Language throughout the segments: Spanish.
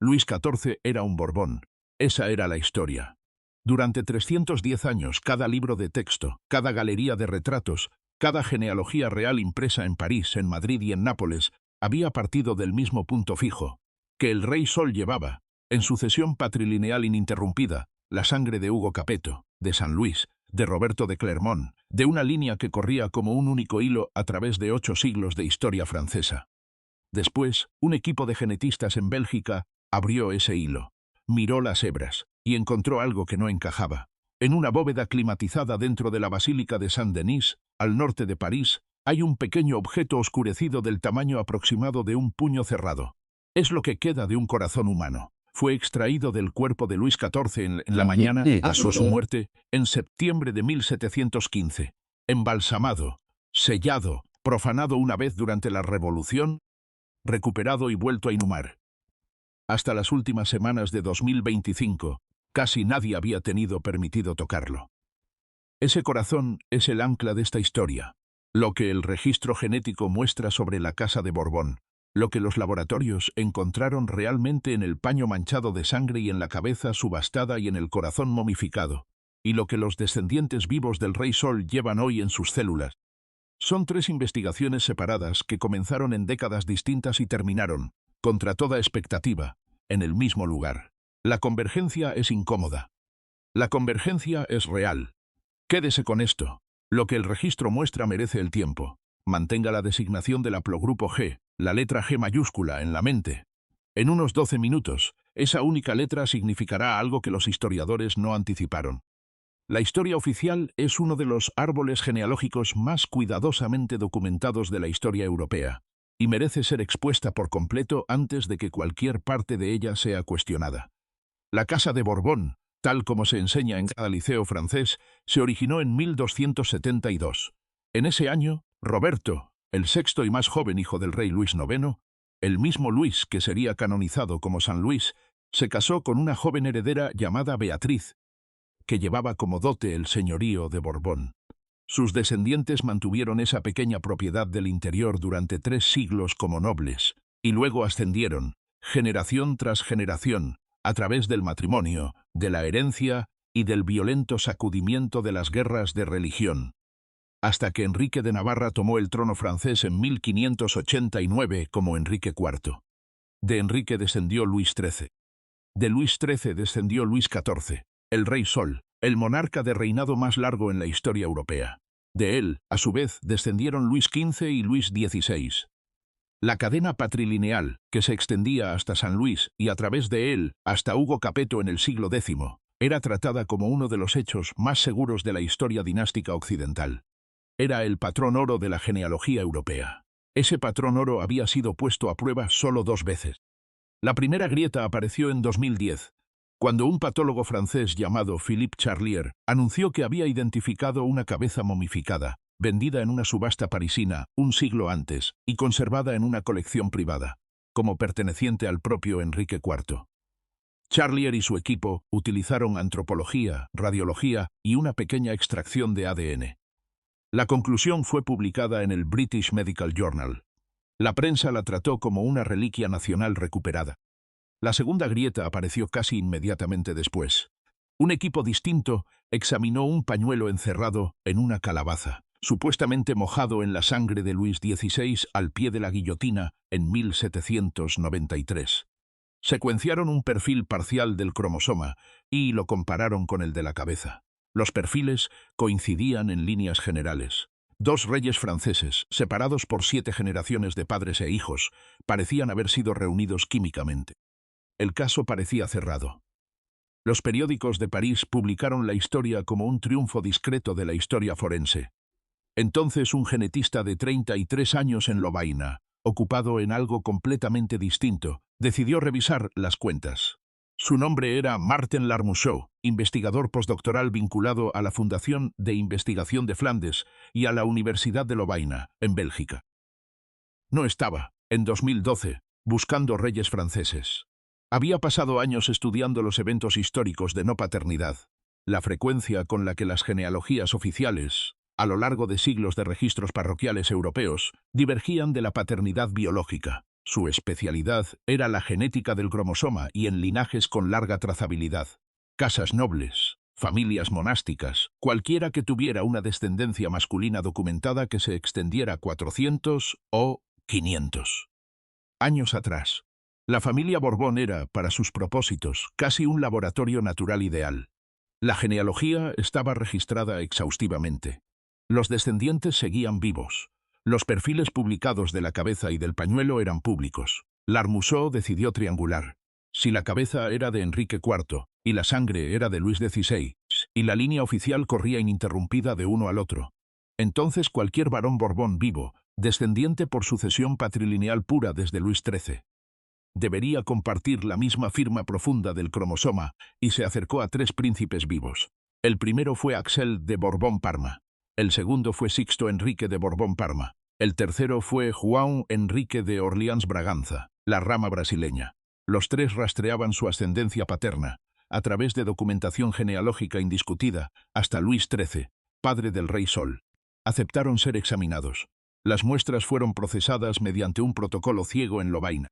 Luis XIV era un Borbón. Esa era la historia. Durante 310 años, cada libro de texto, cada galería de retratos, cada genealogía real impresa en París, en Madrid y en Nápoles, había partido del mismo punto fijo, que el rey Sol llevaba, en sucesión patrilineal ininterrumpida, la sangre de Hugo Capeto, de San Luis, de Roberto de Clermont, de una línea que corría como un único hilo a través de 8 siglos de historia francesa. Después, un equipo de genetistas en Bélgica abrió ese hilo, miró las hebras y encontró algo que no encajaba. En una bóveda climatizada dentro de la Basílica de Saint-Denis, al norte de París, hay un pequeño objeto oscurecido del tamaño aproximado de un puño cerrado. Es lo que queda de un corazón humano. Fue extraído del cuerpo de Luis XIV en la mañana de su muerte, en septiembre de 1715. Embalsamado, sellado, profanado una vez durante la Revolución, recuperado y vuelto a inhumar. Hasta las últimas semanas de 2025, casi nadie había tenido permitido tocarlo. Ese corazón es el ancla de esta historia, lo que el registro genético muestra sobre la Casa de Borbón, lo que los laboratorios encontraron realmente en el paño manchado de sangre y en la cabeza subastada y en el corazón momificado, y lo que los descendientes vivos del Rey Sol llevan hoy en sus células. Son 3 investigaciones separadas que comenzaron en décadas distintas y terminaron, contra toda expectativa, en el mismo lugar. La convergencia es incómoda. La convergencia es real. Quédese con esto. Lo que el registro muestra merece el tiempo. Mantenga la designación del haplogrupo G, la letra G mayúscula, en la mente. En unos 12 minutos, esa única letra significará algo que los historiadores no anticiparon. La historia oficial es uno de los árboles genealógicos más cuidadosamente documentados de la historia europea, y merece ser expuesta por completo antes de que cualquier parte de ella sea cuestionada. La Casa de Borbón, tal como se enseña en cada liceo francés, se originó en 1272. En ese año, Roberto, el sexto y más joven hijo del rey Luis IX, el mismo Luis que sería canonizado como San Luis, se casó con una joven heredera llamada Beatriz, que llevaba como dote el señorío de Borbón. Sus descendientes mantuvieron esa pequeña propiedad del interior durante 3 siglos como nobles, y luego ascendieron, generación tras generación, a través del matrimonio, de la herencia y del violento sacudimiento de las guerras de religión, hasta que Enrique de Navarra tomó el trono francés en 1589 como Enrique IV. De Enrique descendió Luis XIII. De Luis XIII descendió Luis XIV, el Rey Sol, el monarca de reinado más largo en la historia europea. De él, a su vez, descendieron Luis XV y Luis XVI. La cadena patrilineal, que se extendía hasta San Luis y a través de él hasta Hugo Capeto en el siglo X, era tratada como uno de los hechos más seguros de la historia dinástica occidental. Era el patrón oro de la genealogía europea. Ese patrón oro había sido puesto a prueba solo 2 veces. La primera grieta apareció en 2010, cuando un patólogo francés llamado Philippe Charlier anunció que había identificado una cabeza momificada, vendida en una subasta parisina un siglo antes y conservada en una colección privada, como perteneciente al propio Enrique IV. Charlier y su equipo utilizaron antropología, radiología y una pequeña extracción de ADN. La conclusión fue publicada en el British Medical Journal. La prensa la trató como una reliquia nacional recuperada. La segunda grieta apareció casi inmediatamente después. Un equipo distinto examinó un pañuelo encerrado en una calabaza, supuestamente mojado en la sangre de Luis XVI al pie de la guillotina en 1793. Secuenciaron un perfil parcial del cromosoma y lo compararon con el de la cabeza. Los perfiles coincidían en líneas generales. 2 reyes franceses, separados por 7 generaciones de padres e hijos, parecían haber sido reunidos químicamente. El caso parecía cerrado. Los periódicos de París publicaron la historia como un triunfo discreto de la historia forense. Entonces un genetista de 33 años en Lovaina, ocupado en algo completamente distinto, decidió revisar las cuentas. Su nombre era Martin Larmouchot, investigador postdoctoral vinculado a la Fundación de Investigación de Flandes y a la Universidad de Lovaina, en Bélgica. No estaba, en 2012, buscando reyes franceses. Había pasado años estudiando los eventos históricos de no paternidad, la frecuencia con la que las genealogías oficiales, a lo largo de siglos de registros parroquiales europeos, divergían de la paternidad biológica, Su especialidad era la genética del cromosoma y en linajes con larga trazabilidad. Casas nobles, familias monásticas, cualquiera que tuviera una descendencia masculina documentada que se extendiera 400 o 500 años atrás. La familia Borbón era, para sus propósitos, casi un laboratorio natural ideal. La genealogía estaba registrada exhaustivamente. Los descendientes seguían vivos. Los perfiles publicados de la cabeza y del pañuelo eran públicos. L'Armusot decidió triangular. Si la cabeza era de Enrique IV, y la sangre era de Luis XVI, y la línea oficial corría ininterrumpida de uno al otro, entonces cualquier varón Borbón vivo, descendiente por sucesión patrilineal pura desde Luis XIII, debería compartir la misma firma profunda del cromosoma, y se acercó a tres príncipes vivos. El primero fue Axel de Borbón-Parma. El segundo fue Sixto Enrique de Borbón-Parma. El tercero fue João Enrique de Orleans-Braganza, la rama brasileña. Los tres rastreaban su ascendencia paterna, a través de documentación genealógica indiscutida, hasta Luis XIII, padre del Rey Sol. Aceptaron ser examinados. Las muestras fueron procesadas mediante un protocolo ciego en Lovaina.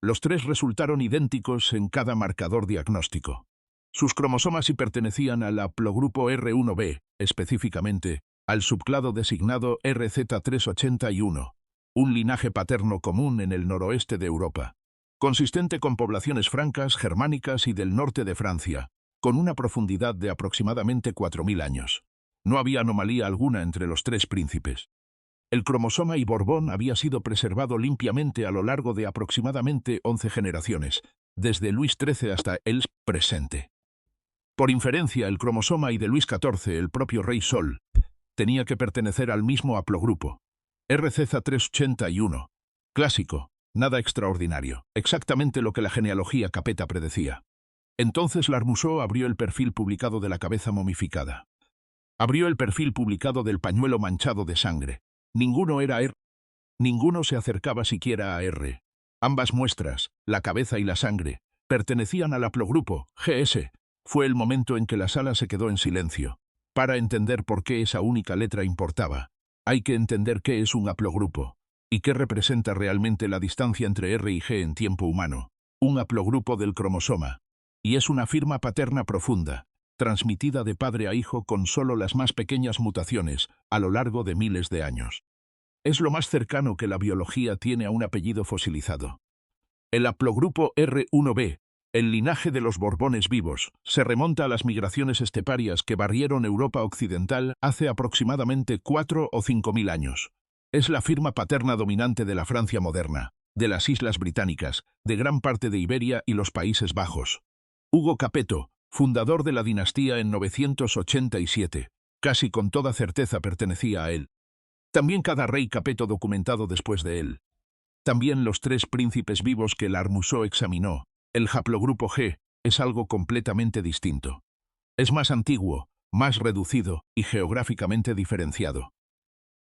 Los tres resultaron idénticos en cada marcador diagnóstico. Sus cromosomas sí pertenecían al haplogrupo R1b, específicamente al subclado designado RZ381, un linaje paterno común en el noroeste de Europa, consistente con poblaciones francas, germánicas y del norte de Francia, con una profundidad de aproximadamente 4000 años. No había anomalía alguna entre los tres príncipes. El cromosoma y Borbón había sido preservado limpiamente a lo largo de aproximadamente 11 generaciones, desde Luis XIII hasta el presente. Por inferencia, el cromosoma y de Luis XIV, el propio Rey Sol, tenía que pertenecer al mismo haplogrupo, RZ381. Clásico, nada extraordinario, exactamente lo que la genealogía Capeta predecía. Entonces L'Armusot abrió el perfil publicado de la cabeza momificada. Abrió el perfil publicado del pañuelo manchado de sangre. Ninguno era R. Ninguno se acercaba siquiera a R. Ambas muestras, la cabeza y la sangre, pertenecían al haplogrupo, GS. Fue el momento en que la sala se quedó en silencio. Para entender por qué esa única letra importaba, hay que entender qué es un haplogrupo, y qué representa realmente la distancia entre R y G en tiempo humano. Un haplogrupo del cromosoma. Y es una firma paterna profunda, transmitida de padre a hijo con solo las más pequeñas mutaciones, a lo largo de miles de años. Es lo más cercano que la biología tiene a un apellido fosilizado. El haplogrupo R1b, el linaje de los Borbones vivos, se remonta a las migraciones esteparias que barrieron Europa occidental hace aproximadamente 4 o 5000 años. Es la firma paterna dominante de la Francia moderna, de las Islas Británicas, de gran parte de Iberia y los Países Bajos. Hugo Capeto, fundador de la dinastía en 987, casi con toda certeza pertenecía a él. También cada rey Capeto documentado después de él. También los tres príncipes vivos que L'Armusot examinó. El haplogrupo G es algo completamente distinto. Es más antiguo, más reducido y geográficamente diferenciado.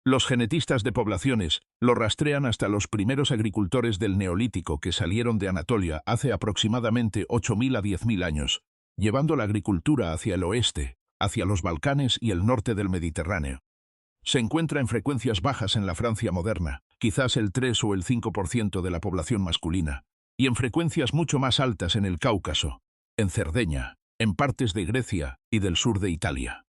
Los genetistas de poblaciones lo rastrean hasta los primeros agricultores del Neolítico que salieron de Anatolia hace aproximadamente 8000 a 10000 años, llevando la agricultura hacia el oeste, hacia los Balcanes y el norte del Mediterráneo. Se encuentra en frecuencias bajas en la Francia moderna, quizás el 3 o el 5% de la población masculina, y en frecuencias mucho más altas en el Cáucaso, en Cerdeña, en partes de Grecia y del sur de Italia.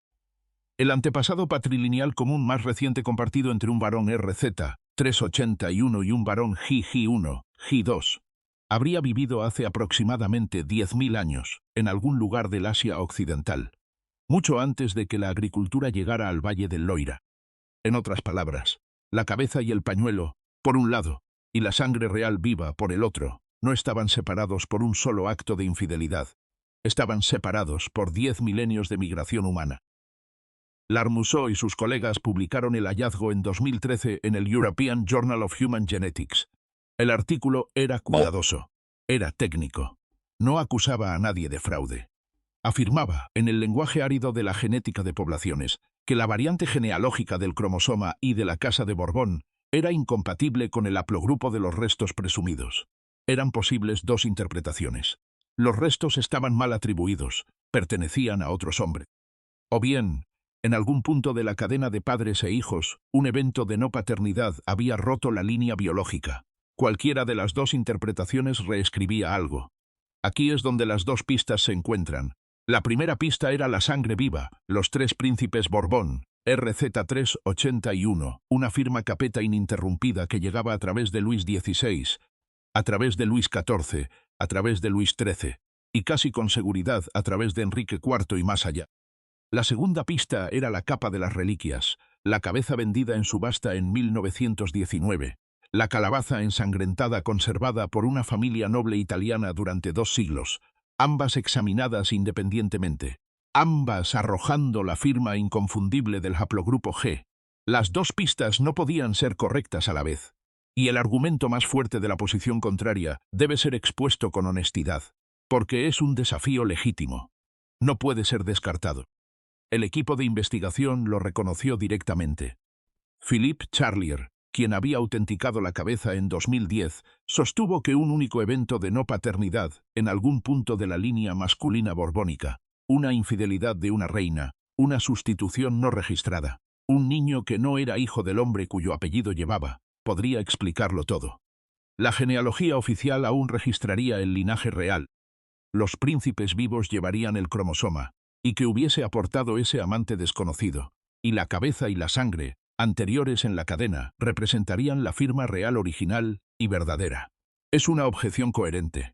El antepasado patrilineal común más reciente compartido entre un varón RZ381 y un varón JJ1, J2, habría vivido hace aproximadamente 10.000 años, en algún lugar del Asia Occidental, mucho antes de que la agricultura llegara al Valle del Loira. En otras palabras, la cabeza y el pañuelo, por un lado, y la sangre real viva por el otro, no estaban separados por un solo acto de infidelidad. Estaban separados por 10 milenios de migración humana. L'Armusot y sus colegas publicaron el hallazgo en 2013 en el European Journal of Human Genetics. El artículo era cuidadoso, era técnico. No acusaba a nadie de fraude. Afirmaba, en el lenguaje árido de la genética de poblaciones, que la variante genealógica del cromosoma Y de la Casa de Borbón era incompatible con el haplogrupo de los restos presumidos. Eran posibles dos interpretaciones. Los restos estaban mal atribuidos, pertenecían a otros hombres. O bien, en algún punto de la cadena de padres e hijos, un evento de no paternidad había roto la línea biológica. Cualquiera de las dos interpretaciones reescribía algo. Aquí es donde las dos pistas se encuentran. La primera pista era la sangre viva, los tres príncipes Borbón, RZ381, una firma capeta ininterrumpida que llegaba a través de Luis XVI, a través de Luis XIV, a través de Luis XIII, y casi con seguridad a través de Enrique IV y más allá. La segunda pista era la capa de las reliquias, la cabeza vendida en subasta en 1919, la calabaza ensangrentada conservada por una familia noble italiana durante 2 siglos, ambas examinadas independientemente, ambas arrojando la firma inconfundible del haplogrupo G. Las dos pistas no podían ser correctas a la vez, y el argumento más fuerte de la posición contraria debe ser expuesto con honestidad, porque es un desafío legítimo. No puede ser descartado. El equipo de investigación lo reconoció directamente. Philippe Charlier, quien había autenticado la cabeza en 2010, sostuvo que un único evento de no paternidad, en algún punto de la línea masculina borbónica, una infidelidad de una reina, una sustitución no registrada, un niño que no era hijo del hombre cuyo apellido llevaba, podría explicarlo todo. La genealogía oficial aún registraría el linaje real. Los príncipes vivos llevarían el cromosoma, y que hubiese aportado ese amante desconocido, y la cabeza y la sangre, anteriores en la cadena, representarían la firma real original y verdadera. Es una objeción coherente.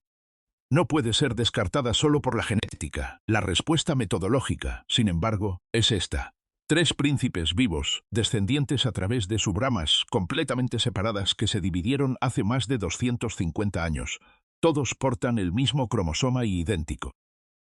No puede ser descartada solo por la genética. La respuesta metodológica, sin embargo, es esta. 3 príncipes vivos, descendientes a través de subramas completamente separadas que se dividieron hace más de 250 años. Todos portan el mismo cromosoma y idéntico.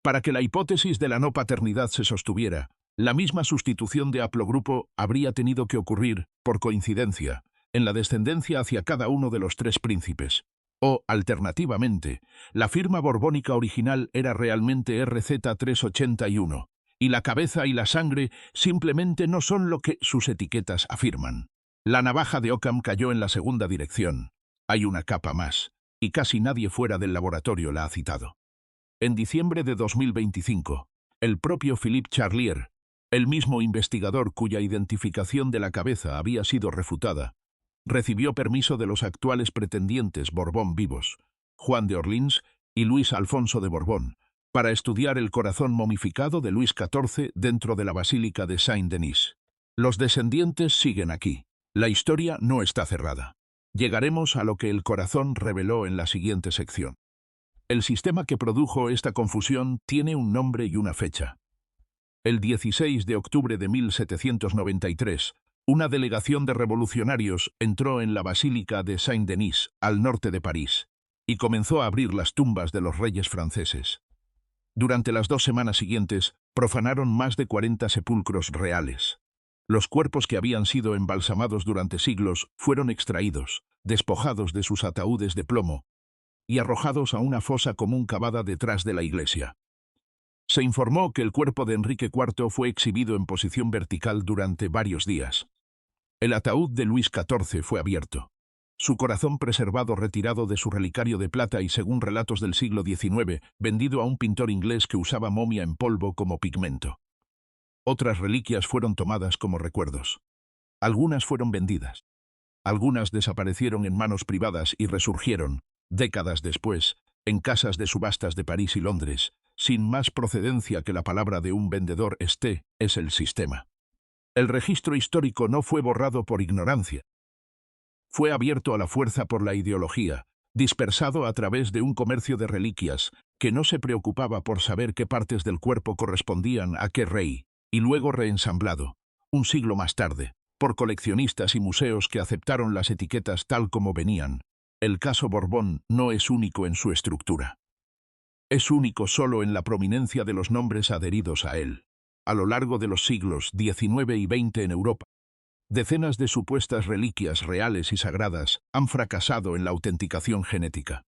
Para que la hipótesis de la no paternidad se sostuviera, la misma sustitución de haplogrupo habría tenido que ocurrir, por coincidencia, en la descendencia hacia cada uno de los 3 príncipes. O, alternativamente, la firma borbónica original era realmente RZ381, y la cabeza y la sangre simplemente no son lo que sus etiquetas afirman. La navaja de Occam cayó en la segunda dirección. Hay una capa más, y casi nadie fuera del laboratorio la ha citado. En diciembre de 2025, el propio Philippe Charlier, el mismo investigador cuya identificación de la cabeza había sido refutada, recibió permiso de los actuales pretendientes Borbón vivos, Juan de Orleans y Luis Alfonso de Borbón, para estudiar el corazón momificado de Luis XIV dentro de la Basílica de Saint-Denis. Los descendientes siguen aquí. La historia no está cerrada. Llegaremos a lo que el corazón reveló en la siguiente sección. El sistema que produjo esta confusión tiene un nombre y una fecha. El 16 de octubre de 1793, una delegación de revolucionarios entró en la Basílica de Saint-Denis, al norte de París, y comenzó a abrir las tumbas de los reyes franceses. Durante las 2 semanas siguientes, profanaron más de 40 sepulcros reales. Los cuerpos que habían sido embalsamados durante siglos fueron extraídos, despojados de sus ataúdes de plomo, y arrojados a una fosa común cavada detrás de la iglesia. Se informó que el cuerpo de Enrique IV fue exhibido en posición vertical durante varios días. El ataúd de Luis XIV fue abierto. Su corazón preservado retirado de su relicario de plata y, según relatos del siglo XIX, vendido a un pintor inglés que usaba momia en polvo como pigmento. Otras reliquias fueron tomadas como recuerdos. Algunas fueron vendidas. Algunas desaparecieron en manos privadas y resurgieron, décadas después, en casas de subastas de París y Londres, sin más procedencia que la palabra de un vendedor. Este es el sistema. El registro histórico no fue borrado por ignorancia. Fue abierto a la fuerza por la ideología, dispersado a través de un comercio de reliquias que no se preocupaba por saber qué partes del cuerpo correspondían a qué rey, y luego reensamblado, un siglo más tarde, por coleccionistas y museos que aceptaron las etiquetas tal como venían. El caso Borbón no es único en su estructura. Es único solo en la prominencia de los nombres adheridos a él. A lo largo de los siglos XIX y XX en Europa, decenas de supuestas reliquias reales y sagradas han fracasado en la autenticación genética.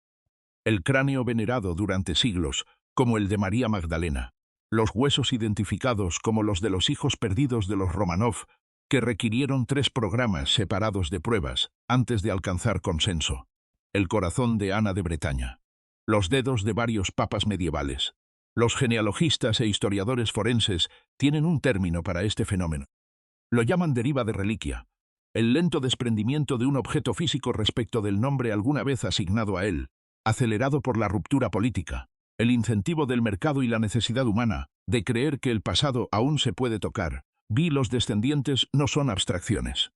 El cráneo venerado durante siglos, como el de María Magdalena, los huesos identificados como los de los hijos perdidos de los Romanov, que requirieron 3 programas separados de pruebas antes de alcanzar consenso. El corazón de Ana de Bretaña. Los dedos de varios papas medievales. Los genealogistas e historiadores forenses tienen un término para este fenómeno. Lo llaman deriva de reliquia. el lento desprendimiento de un objeto físico respecto del nombre alguna vez asignado a él, acelerado por la ruptura política, el incentivo del mercado y la necesidad humana de creer que el pasado aún se puede tocar. Los descendientes no son abstracciones.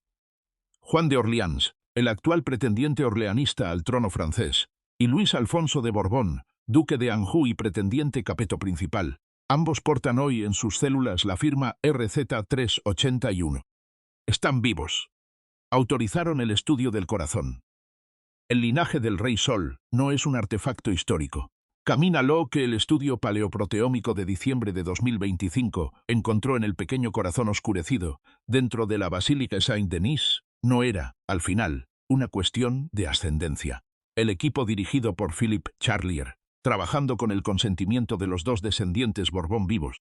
Juan de Orleans, el actual pretendiente orleanista al trono francés, y Luis Alfonso de Borbón, duque de Anjou y pretendiente capeto principal, ambos portan hoy en sus células la firma RZ381. Están vivos. Autorizaron el estudio del corazón. El linaje del Rey Sol no es un artefacto histórico. Camina que el estudio paleoproteómico de diciembre de 2025 encontró en el pequeño corazón oscurecido, dentro de la Basílica Saint-Denis, no era, al final, una cuestión de ascendencia. El equipo dirigido por Philippe Charlier, trabajando con el consentimiento de los dos descendientes Borbón vivos,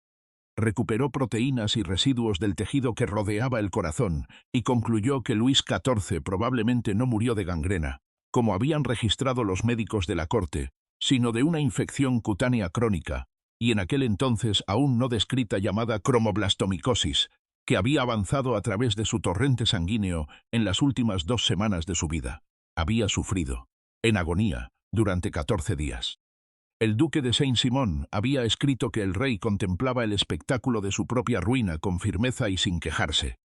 recuperó proteínas y residuos del tejido que rodeaba el corazón y concluyó que Luis XIV probablemente no murió de gangrena, como habían registrado los médicos de la corte, sino de una infección cutánea crónica, y en aquel entonces aún no descrita llamada cromoblastomicosis, que había avanzado a través de su torrente sanguíneo en las últimas 2 semanas de su vida. Había sufrido, en agonía, durante 14 días. El duque de Saint-Simon había escrito que el rey contemplaba el espectáculo de su propia ruina con firmeza y sin quejarse.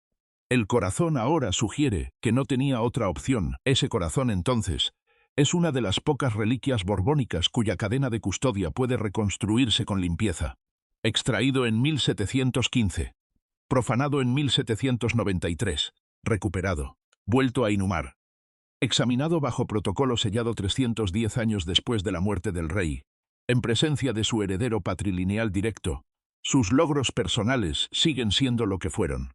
El corazón ahora sugiere que no tenía otra opción. Ese corazón entonces es una de las pocas reliquias borbónicas cuya cadena de custodia puede reconstruirse con limpieza. Extraído en 1715. Profanado en 1793. Recuperado. Vuelto a inhumar. Examinado bajo protocolo sellado 310 años después de la muerte del rey, en presencia de su heredero patrilineal directo, sus logros personales siguen siendo lo que fueron.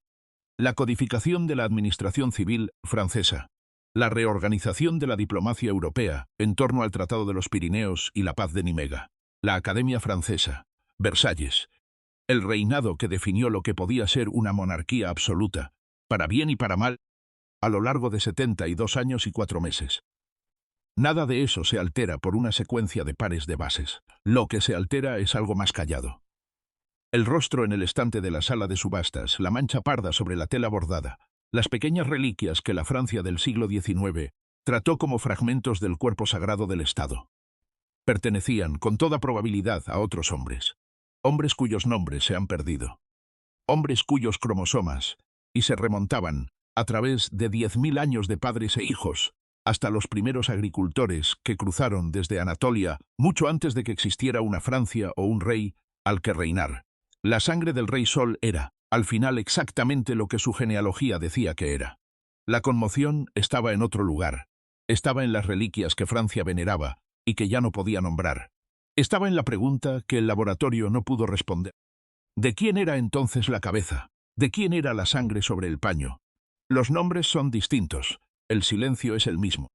La codificación de la administración civil francesa. La reorganización de la diplomacia europea en torno al Tratado de los Pirineos y la Paz de Nimega. La Academia Francesa. Versalles. El reinado que definió lo que podía ser una monarquía absoluta, para bien y para mal, a lo largo de 72 años y 4 meses. Nada de eso se altera por una secuencia de pares de bases. Lo que se altera es algo más callado. El rostro en el estante de la sala de subastas, la mancha parda sobre la tela bordada, las pequeñas reliquias que la Francia del siglo XIX trató como fragmentos del cuerpo sagrado del Estado. Pertenecían, con toda probabilidad, a otros hombres. Hombres cuyos nombres se han perdido. Hombres cuyos cromosomas, y se remontaban, a través de 10.000 años de padres e hijos, hasta los primeros agricultores que cruzaron desde Anatolia mucho antes de que existiera una Francia o un rey al que reinar. La sangre del Rey Sol era, al final, exactamente lo que su genealogía decía que era. La conmoción estaba en otro lugar. Estaba en las reliquias que Francia veneraba y que ya no podía nombrar. Estaba en la pregunta que el laboratorio no pudo responder. ¿De quién era entonces la cabeza? ¿De quién era la sangre sobre el paño? Los nombres son distintos. El silencio es el mismo.